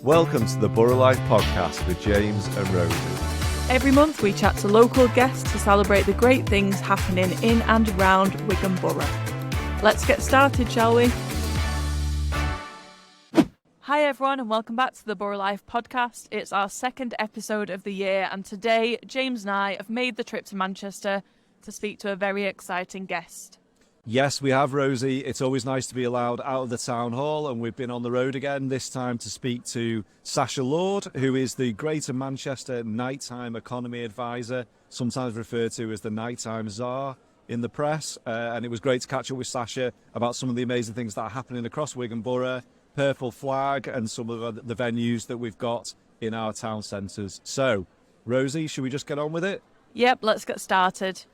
Welcome to the Borough Life podcast with James and Rosie. Every month we chat to local guests to celebrate the great things happening in and around Wigan Borough. Let's get started, shall we? Hi everyone and welcome back to the Borough Life podcast. It's our second episode of the year and today James and I have made the trip to Manchester to speak to a very exciting guest. Yes, we have, Rosie. It's always nice to be allowed out of the town hall, and we've been on the road again, this time to speak to Sacha Lord, who is the Greater Manchester Nighttime Economy Advisor, sometimes referred to as the Nighttime Czar in the press. And it was great to catch up with Sacha about some of the amazing things that are happening across Wigan Borough, Purple Flag, and some of the venues that we've got in our town centres. So, Rosie, should we just get on with it? Yep, let's get started.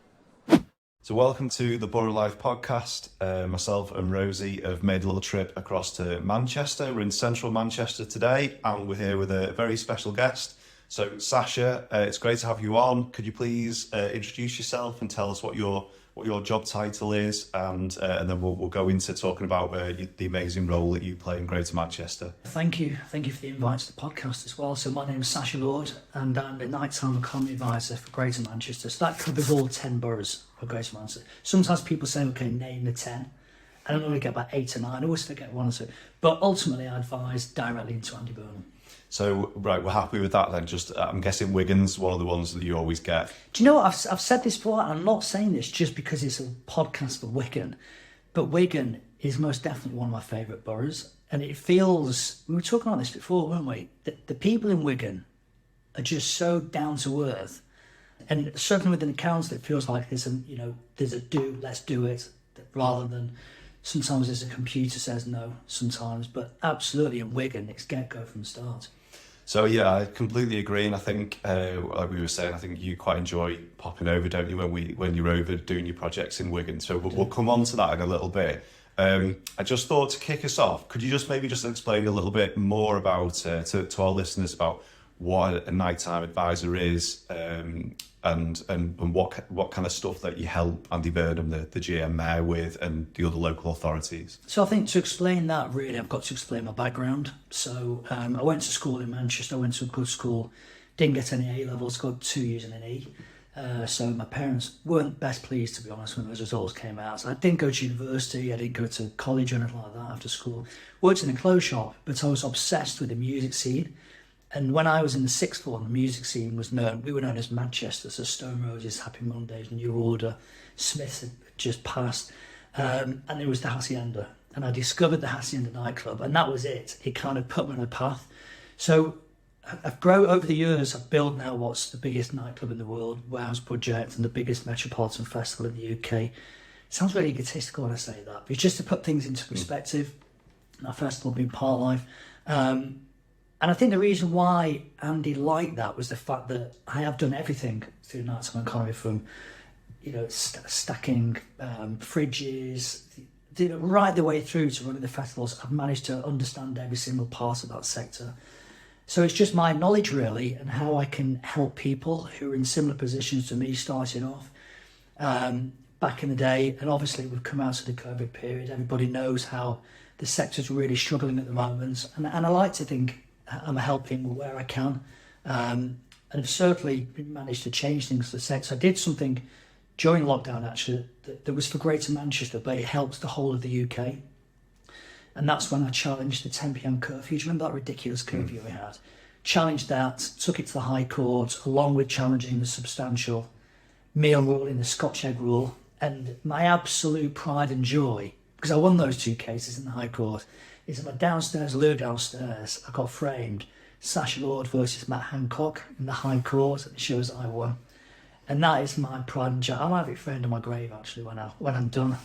So welcome to the Borough Life podcast. Myself and Rosie have made a little trip across to Manchester. We're in central Manchester today and we're here with a very special guest. So Sacha, it's great to have you on. Could you please introduce yourself and tell us what your job title is, and then we'll go into talking about the amazing role that you play in Greater Manchester. Thank you for the invite to the podcast as well. So my name is Sacha Lord and I'm the Nighttime Economy Advisor for Greater Manchester. So that covers all 10 boroughs of Greater Manchester. Sometimes people say, okay, name the 10. I don't normally get about 8 or 9, I always forget one or two. But ultimately I advise directly into Andy Burnham. So, right, we're happy with that then. Just, I'm guessing Wigan's one of the ones that you always get. Do you know what? I've said this before, and I'm not saying this just because it's a podcast for Wigan, but Wigan is most definitely one of my favourite boroughs. And it feels, we were talking about this before, weren't we? The people in Wigan are just so down to earth. And certainly within the council, it feels like there's a let's do it, rather than sometimes there's a computer says no sometimes. But absolutely in Wigan, it's get-go from the start. So yeah, I completely agree, and I think, like we were saying, I think you quite enjoy popping over, don't you, when you're over doing your projects in Wigan? So we'll come on to that in a little bit. I just thought to kick us off, could you just maybe just explain a little bit more about to our listeners about what a nighttime advisor is, and what kind of stuff that you help Andy Burnham, the GM Mayor, with, and the other local authorities? So I think to explain that, really, I've got to explain my background. So I went to school in Manchester, I went to a good school, didn't get any A levels, got 2 years in an E. So my parents weren't best pleased, to be honest, when those results came out. So I didn't go to university, I didn't go to college or anything like that after school. Worked in a clothes shop, but I was obsessed with the music scene. And when I was in the sixth form, the music scene was known. We were known as Manchester, so Stone Roses, Happy Mondays, New Order, Smith had just passed, and there was the Hacienda. And I discovered the Hacienda nightclub, and that was it. It kind of put me on a path. So I've grown over the years. I've built now what's the biggest nightclub in the world, Warehouse Project, and the biggest metropolitan festival in the UK. It sounds really egotistical when I say that, but it's just to put things into perspective. Our festival being part life. And I think the reason why Andy liked that was the fact that I have done everything through Nighttime Economy, from stacking fridges, right the way through to running the festivals. I've managed to understand every single part of that sector. So it's just my knowledge really, and how I can help people who are in similar positions to me starting off back in the day. And obviously we've come out of the COVID period. Everybody knows how the sector's really struggling at the moment. And I like to think I'm helping where I can, and I've certainly managed to change things for the sector. I did something during lockdown actually that was for Greater Manchester, but it helps the whole of the UK. And that's when I challenged the 10 p.m. curfew. Do you remember that ridiculous curfew we had? Challenged that, took it to the High Court, along with challenging the substantial meal rule in the Scotch egg rule. And my absolute pride and joy, because I won those 2 cases in the High Court, is that my downstairs loo downstairs, I got framed Sacha Lord versus Matt Hancock in the High Court, and it shows I won. And that is my pride and joy. I'll have it framed on my grave actually when I'm done.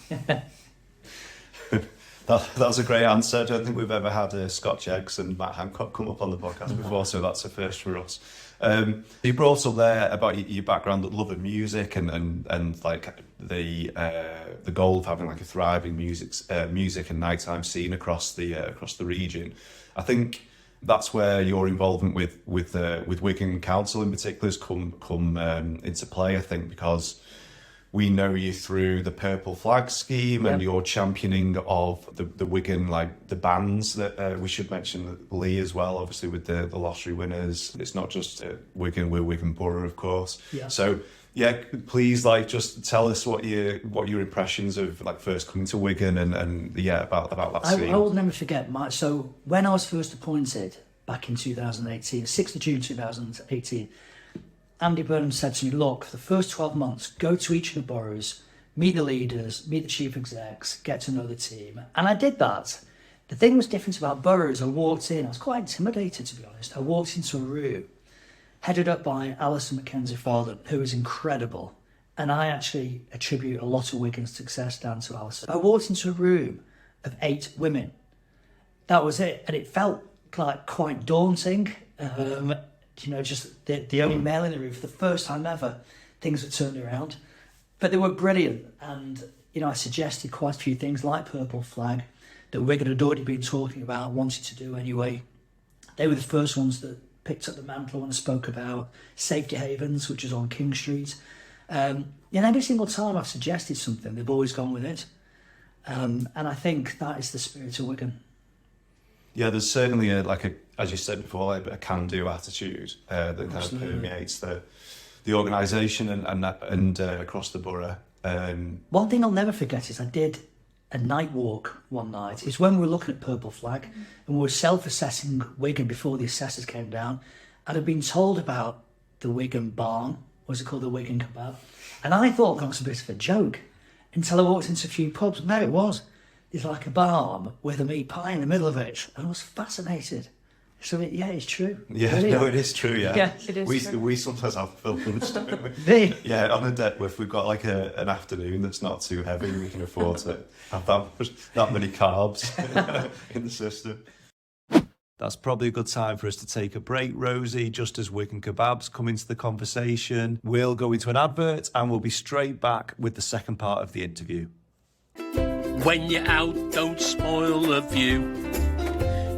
That was a great answer. I don't think we've ever had Scotch eggs and Matt Hancock come up on the podcast before, so that's a first for us. You brought up there about your background, love of music, and like the goal of having like a thriving music and nighttime scene across the region. I think that's where your involvement with Wigan Council in particular has come into play. I think because we know you through the Purple Flag scheme and your championing of the Wigan, like the bands that we should mention Lee as well, obviously with the lottery winners. It's not just Wigan, we're Wigan Borough, of course. Yeah. So yeah, please like just tell us what your impressions of like first coming to Wigan and about that scene. I will never forget so when I was first appointed back in 2018, 6th of June 2018, Andy Burnham said to me, look, for the first 12 months, go to each of the boroughs, meet the leaders, meet the chief execs, get to know the team. And I did that. The thing that was different about boroughs, I walked in, I was quite intimidated, to be honest. I walked into a room headed up by Alison Mackenzie-Farland, who was incredible. And I actually attribute a lot of Wigan's success down to Alison. I walked into a room of 8 women. That was it. And it felt like quite daunting. Just the only male in the room for the first time ever. Things were turned around. But they were brilliant. And, I suggested quite a few things like Purple Flag that Wigan had already been talking about, wanted to do anyway. They were the first ones that picked up the mantle and spoke about Safety Havens, which is on King Street. And every single time I've suggested something, they've always gone with it. And I think that is the spirit of Wigan. Yeah, there's certainly as you said before, a can-do attitude that kind of permeates the organisation and across the borough. One thing I'll never forget is I did a night walk one night. It's when we were looking at Purple Flag and we were self-assessing Wigan before the assessors came down. And I'd been told about the Wigan barn, what's it called, the Wigan Kabab. And I thought that was a bit of a joke until I walked into a few pubs. And there it was. It's like a barn with a meat pie in the middle of it. And I was fascinated. So, it's true. Yeah, really. No, it is true, yeah. Yeah, it is true. We sometimes have films. Yeah, on a deck, if we've got like an afternoon that's not too heavy, we can afford to have that many carbs in the system. That's probably a good time for us to take a break, Rosie, just as Wigan Kababs come into the conversation. We'll go into an advert and we'll be straight back with the second part of the interview. When you're out, don't spoil the view.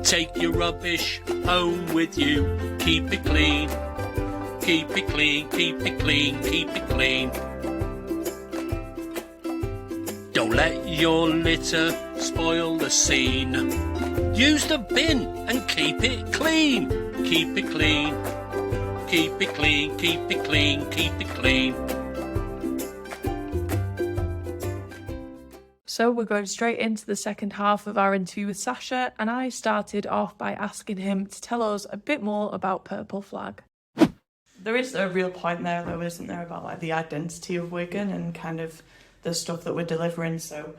Take your rubbish home with you. Keep it clean. Keep it clean, keep it clean, keep it clean. Don't let your litter spoil the scene. Use the bin and keep it clean. Keep it clean. Keep it clean, keep it clean, keep it clean. So we're going straight into the second half of our interview with Sacha, and I started off by asking him to tell us a bit more about Purple Flag. There is a real point there, though, isn't there, about like the identity of Wigan and kind of the stuff that we're delivering. So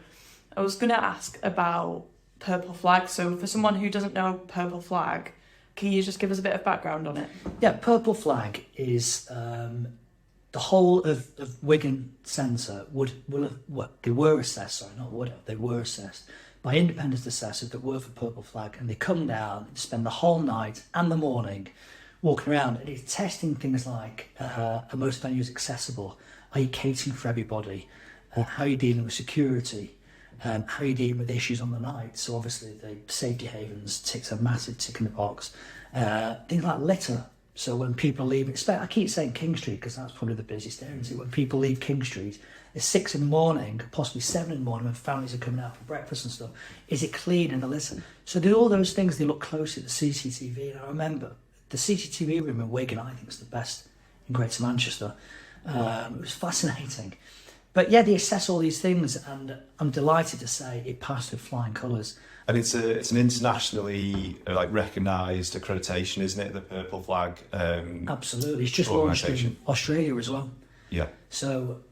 I was going to ask about Purple Flag. So for someone who doesn't know Purple Flag, can you just give us a bit of background on it? Yeah, Purple Flag is the whole of Wigan Centre they were assessed by independent assessors that work for Purple Flag, and they come down and spend the whole night and the morning walking around, and it's testing things like are most venues accessible? Are you catering for everybody? How are you dealing with security? How are you dealing with issues on the night? So obviously the Safety Havens ticks a massive tick in the box. Things like litter. So when people leave, I keep saying King Street because that's probably the busiest area. When people leave King Street, it's 6 a.m, possibly 7 a.m, when families are coming out for breakfast and stuff. Is it clean and the litter? So do all those things. They look closely at the CCTV. And I remember the CCTV room in Wigan, I think, is the best in Greater Manchester. It was fascinating. But yeah, they assess all these things, and I'm delighted to say it passed with flying colours. And it's an internationally recognised accreditation, isn't it? The Purple Flag. Absolutely, it's just launched in Australia as well. Yeah. So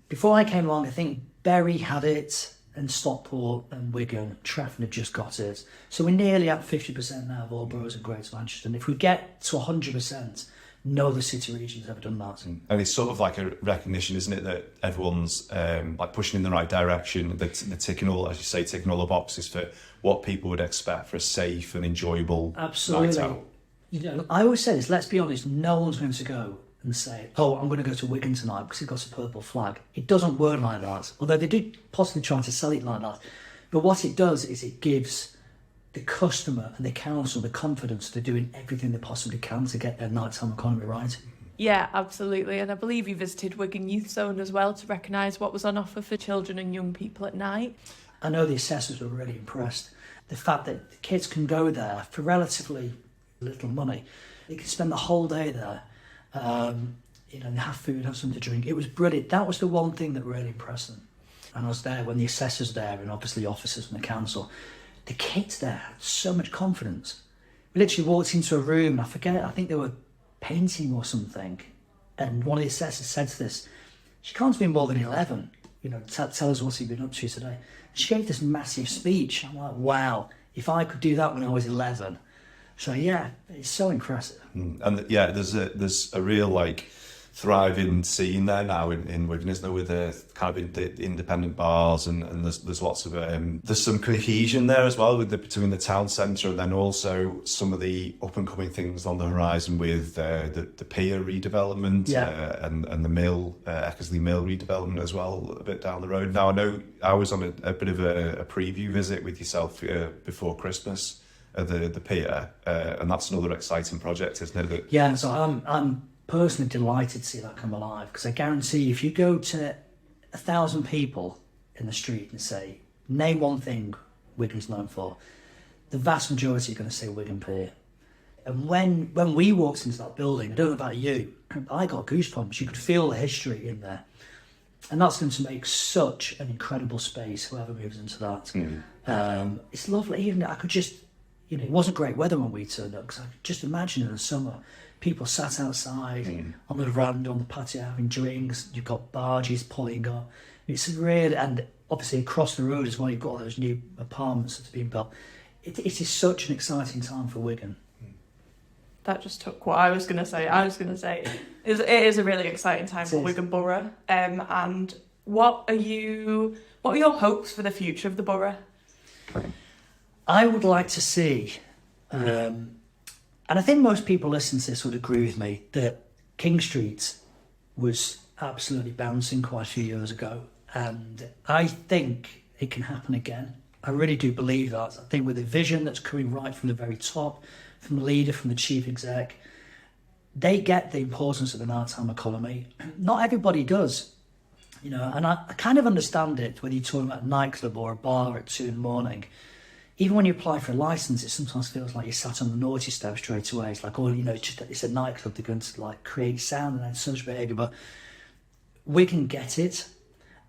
before I came along, I think Bury had it, and Stockport and Wigan, Treffin had just got it. So we're nearly at 50% now of all boroughs in Greater Manchester. And if we get to 100%, no other city region's ever done that. And it's sort of like a recognition, isn't it, that everyone's pushing in the right direction. They're ticking all, as you say, ticking all the boxes for what people would expect for a safe and enjoyable night out. I always say this, let's be honest, no one's going to go and say, oh, I'm going to go to Wigan tonight because it's got a Purple Flag. It doesn't work like that, although they do possibly try to sell it like that. But what it does is it gives the customer and the council the confidence they're doing everything they possibly can to get their nighttime economy right. Yeah, absolutely. And I believe you visited Wigan Youth Zone as well to recognise what was on offer for children and young people at night. I know the assessors were really impressed. The fact that the kids can go there for relatively little money. They can spend the whole day there. They have food, have something to drink. It was brilliant. That was the one thing that really impressed them. And I was there when the assessors there and obviously officers from the council. The kids there had so much confidence. We literally walked into a room, I think they were painting or something. And one of the assessors said to this, she can't be more than 11, tell us what's he been up to today. She gave this massive speech. I'm like, wow, if I could do that when I was 11. So yeah, it's so impressive. And yeah, there's a real thriving scene there now in Wigan, isn't there, with the independent bars and there's lots of there's some cohesion there as well between the town centre and then also some of the up and coming things on the horizon with the pier redevelopment and the mill, Eckersley Mill redevelopment as well a bit down the road. Now I know I was on a bit of a preview visit with yourself before Christmas at the pier, and that's another exciting project, isn't it? Yeah, so I'm personally delighted to see that come alive, because I guarantee if you go to 1,000 people in the street and say, name one thing Wigan's known for, the vast majority are going to say Wigan Pier. And when we walked into that building, I don't know about you, I got goosebumps. You could feel the history in there. And that's going to make such an incredible space, whoever moves into that. It's lovely. Even I could just, it wasn't great weather when we turned up, because I could just imagine in the summer, people sat outside on the veranda, on the patio, having drinks. You've got barges pulling up. It's really, and obviously across the road as well, you've got all those new apartments that's being built. It is such an exciting time for Wigan. That just took what I was going to say. It is a really exciting time for Wigan Borough. And what are your hopes for the future of the borough? I would like to see, and I think most people listening to this would agree with me, that King Street was absolutely bouncing quite a few years ago. And I think it can happen again. I really do believe that. I think with the vision that's coming right from the very top, from the leader, from the chief exec, they get the importance of the maritime economy. Not everybody does, and I kind of understand it, whether you're talking about a nightclub or a bar at 2 a.m. Even when you apply for a licence, it sometimes feels like you're sat on the naughty step straight away. It's like, it's a nightclub, they're going to create sound and then such behaviour. But we can get it.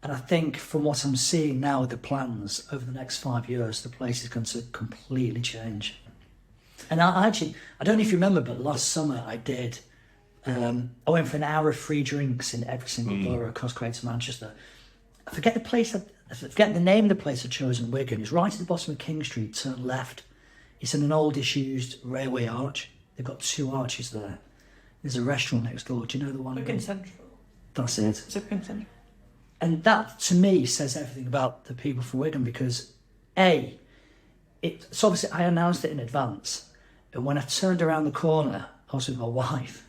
And I think from what I'm seeing now with the plans over the next 5 years, the place is going to completely change. And I don't know if you remember, but last summer I went for an hour of free drinks in every single borough across Greater Manchester. I forget the name of the place I'd chosen, Wigan. It's right at the bottom of King Street, turn left. It's in an old disused railway arch. They've got 2 arches there. There's a restaurant next door. Do you know the one? Wigan Central. That's it. It's Wigan Central. And that, to me, says everything about the people for Wigan, because it's obviously I announced it in advance. And when I turned around the corner, I was with my wife.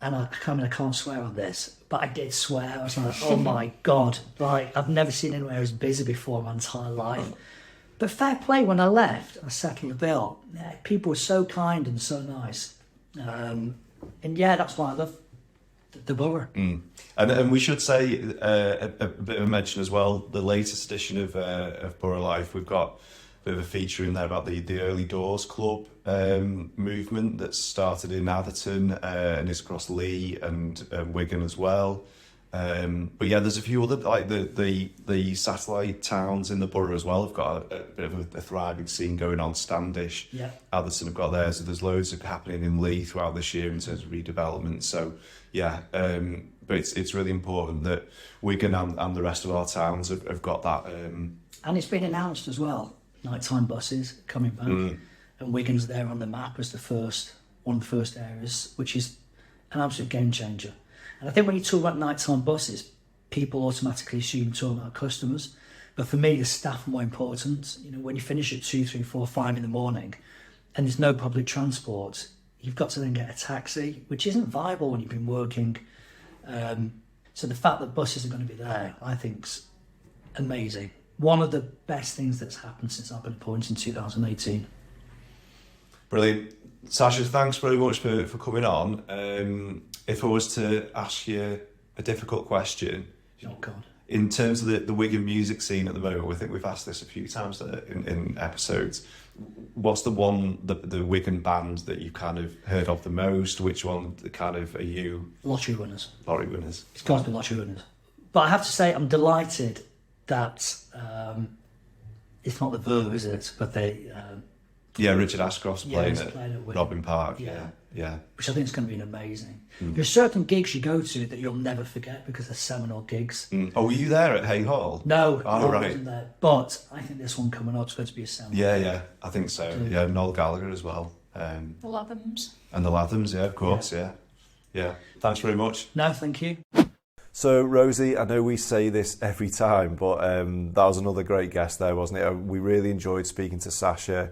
And I can't swear on this, but I did swear. I was like, oh my God, I've never seen anywhere as busy before in my entire life. But fair play, when I left, I settled the bill. Yeah, people were so kind and so nice. And yeah, that's why I love the borough. And we should say a bit of a mention as well, the latest edition of Borough Life, we've got a bit of a feature in there about the Early Doors Club movement that started in Atherton and is across Lee and Wigan as well. But yeah, there's a few other, like the satellite towns in the borough as well have got a bit of a thriving scene going on. Standish, Atherton have got theirs, so there's loads happening in Lee throughout this year in terms of redevelopment. So yeah, but it's really important that Wigan and the rest of our towns have got that. And it's been announced as well, nighttime buses coming back. And Wigan's there on the map as one of the first areas, which is an absolute game changer. And I think when you talk about nighttime buses, people automatically assume you're talking about customers. But for me, the staff are more important. When you finish at 2, 3, 4, 5 in the morning and there's no public transport, you've got to then get a taxi, which isn't viable when you've been working. So the fact that buses are going to be there, I think, is amazing. One of the best things that's happened since I've been appointed in 2018. Brilliant. Sacha, thanks very much for coming on. if I was to ask you a difficult question, Oh God. in terms of the Wigan music scene at the moment, I think we've asked this a few times in episodes. What's the Wigan band that you kind of heard of the most? Which one kind of are you? Lottery winners. Lottery winners. It's got to be lottery winners. But I have to say, I'm delighted that it's not the Borough, is it? But they. Yeah, Richard Ashcroft's playing he's at playing at Wigan. Robin Park. Yeah. Yeah. Which I think is going to be amazing. There's certain gigs you go to that you'll never forget because they're seminal gigs. Oh, were you there at Hay Hall? No, Oh, I right. wasn't there. But I think this one coming up is going to be a seminal. Yeah, I think so. Yeah, Noel Gallagher as well. The Lathams. And the Lathams, yeah, of course, yeah. Thanks very much. No, thank you. So, Rosie, I know we say this every time, but that was another great guest there, wasn't it? We really enjoyed speaking to Sacha.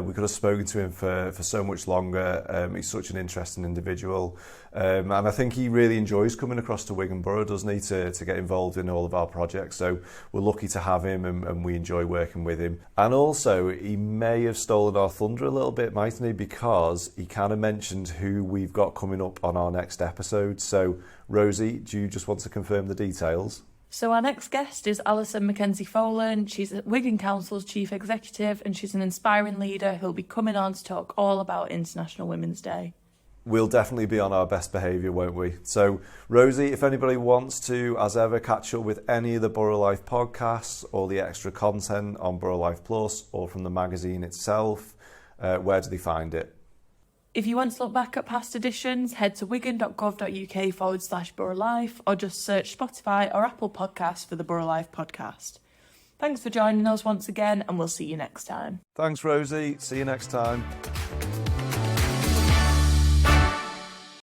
We could have spoken to him for so much longer. He's such an interesting individual. And I think he really enjoys coming across to Wigan Borough, doesn't he, to get involved in all of our projects. So we're lucky to have him and we enjoy working with him. And also, he may have stolen our thunder a little bit, mightn't he? Because he kind of mentioned who we've got coming up on our next episode. So, Rosie, do you just want to confirm the details? So our next guest is Alison Mackenzie-Folan. She's Wigan Council's Chief Executive and she's an inspiring leader who'll be coming on to talk all about International Women's Day. We'll definitely be on our best behaviour, won't we? So, Rosie, if anybody wants to, as ever, catch up with any of the Borough Life podcasts or the extra content on Borough Life Plus or from the magazine itself, where do they find it? If you want to look back at past editions, head to wigan.gov.uk/Borough Life or just search Spotify or Apple Podcasts for the Borough Life podcast. Thanks for joining us once again and we'll see you next time. Thanks, Rosie. See you next time.